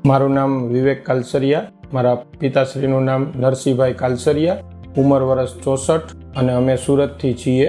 મારું નામ વિવેક કાલસરિયા, મારા પિતાશ્રીનું નામ નરસિંહભાઈ કાલસરિયા, ઉંમર વર્ષ 64 અને અમે સુરતથી છીએ।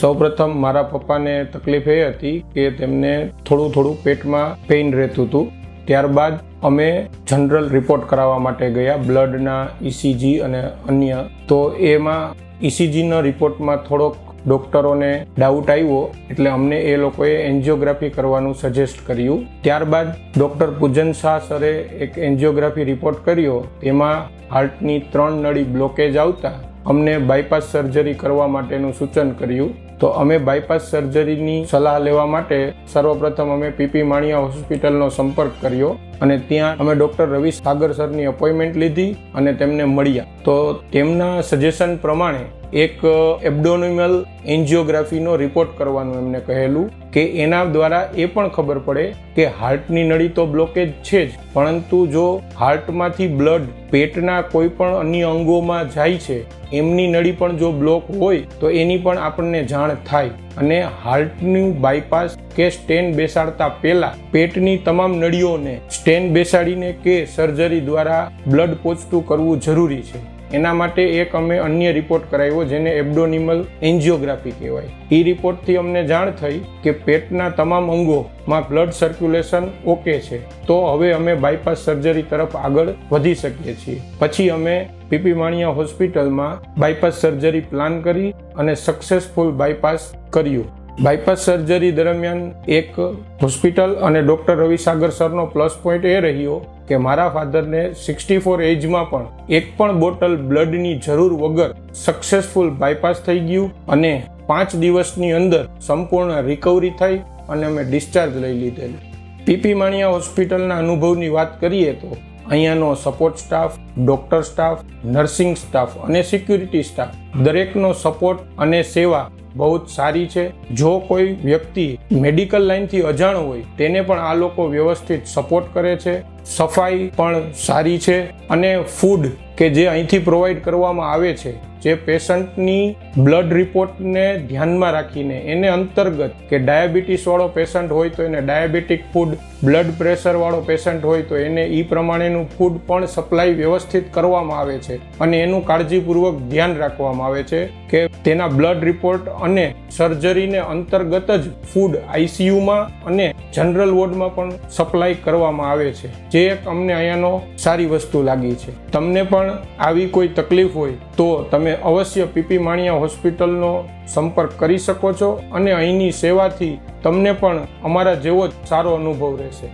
સૌપ્રથમ મારા પપ્પાને તકલીફ એ હતી કે તેમને થોડું પેટમાં પેઇન રહેતું હતું। ત્યારબાદ અમે જનરલ રિપોર્ટ કરાવવા માટે ગયા, બ્લડના ECG અને અન્ય। તો એમાં ECGના રિપોર્ટમાં થોડોક ડૉક્ટરોને ડાઉટ આવ્યો, એટલે અમને એ લોકોએ એન્જિયોગ્રાફી કરવાનું સજેસ્ટ કર્યું। ત્યારબાદ ડૉક્ટર પૂજન શાહ સરે એક એન્જિયોગ્રાફી રિપોર્ટ કર્યો, તેમાં હાર્ટની 3 નળી બ્લોકેજ આવતા અમને બાયપાસ સર્જરી કરવા માટેનું સૂચન કર્યું। તો અમે બાયપાસ સર્જરીની સલાહ લેવા માટે સર્વપ્રથમ અમે PP માણિયા હોસ્પિટલનો સંપર્ક કર્યો અને ત્યાં અમે ડૉક્ટર રવિ સાગર સરની અપોઇન્ટમેન્ટ લીધી અને તેમને મળ્યા। તો તેમના સજેશન પ્રમાણે એક એબ્ડોમિનલ એન્જિયોગ્રાફીનો રિપોર્ટ કરવાનું એમને કહેલું કે એના દ્વારા એ પણ ખબર પડે કે હાર્ટની નળી તો બ્લોકેજ છે જ, પરંતુ જો હાર્ટમાંથી બ્લડ પેટના કોઈ પણ અન્ય અંગોમાં જાય છે, એમની નળી પણ જો બ્લોક હોય તો એની પણ આપણને જાણ થાય અને હાર્ટનું બાયપાસ કે સ્ટેન બેસાડતા પહેલા પેટની તમામ નળીઓને સ્ટેન બેસાડીને કે સર્જરી દ્વારા બ્લડ પહોંચતું કરવું જરૂરી છે। એના માટે એક અમે અન્ય રિપોર્ટ કરાવ્યો, જેને એબ્ડોમિનલ એન્જિયોગ્રાફી કહેવાય। એ રિપોર્ટથી અમને જાણ થઈ કે પેટના તમામ અંગોમાં બ્લડ સર્ક્યુલેશન ઓકે છે, તો હવે અમે બાયપાસ સર્જરી તરફ આગળ વધી શકીએ છીએ। પછી અમે PP માણિયા હોસ્પિટલમાં બાયપાસ સર્જરી પ્લાન કરી અને સક્સેસફુલ બાયપાસ કર્યું। બાયપાસ સર્જરી દરમિયાન એક હોસ્પિટલ અને ડૉક્ટર રવિ સાગર સરનો પ્લસ પોઈન્ટ એ રહ્યો કે મારા ફાધરને 64 એજમાં પણ એક પણ બોટલ બ્લડની જરૂર વગર સક્સેસફુલ બાયપાસ થઈ ગયું અને 5 દિવસની અંદર સંપૂર્ણ રિકવરી થઈ અને અમે ડિસ્ચાર્જ લઈ લીધેલું। PP માણિયા હોસ્પિટલના અનુભવની વાત કરીએ તો અહીંયાનો support staff, doctor staff, nursing staff અને સિક્યુરિટી સ્ટાફ દરેકનો સપોર્ટ અને સેવા બહુ જ સારી છે। જો કોઈ વ્યક્તિ મેડિકલ લાઇનથી અજાણ હોય તેને પણ આ લોકો વ્યવસ્થિત સપોર્ટ કરે છે। સફાઈ પણ સારી છે અને ફૂડ કે જે અહીંથી પ્રોવાઈડ કરવામાં આવે છે, જે પેશન્ટની બ્લડ રિપોર્ટને ધ્યાનમાં રાખીને એને અંતર્ગત કે ડાયાબિટીસવાળો પેશન્ટ હોય તો એને ડાયાબિટીક ફૂડ, બ્લડ પ્રેશરવાળો પેશન્ટ હોય તો એને એ પ્રમાણેનું ફૂડ પણ સપ્લાય વ્યવસ્થિત કરવામાં આવે છે અને એનું કાળજીપૂર્વક ધ્યાન રાખવામાં આવે છે કે તેના બ્લડ રિપોર્ટ અને સર્જરીને અંતર્ગત જ ફૂડ ICUમાં અને જનરલ વોર્ડમાં પણ સપ્લાય કરવામાં આવે છે, જે એક અમને અહીંયાનો સારી વસ્તુ લાગી છે। તમને પણ આવી કોઈ તકલીફ હોય તો તમે અવશ્ય PP માણિયા હોસ્પિટલનો સંપર્ક કરી શકો છો અને અહીંની સેવાથી તમને પણ અમારા જેવો જ સારો અનુભવ રહેશે।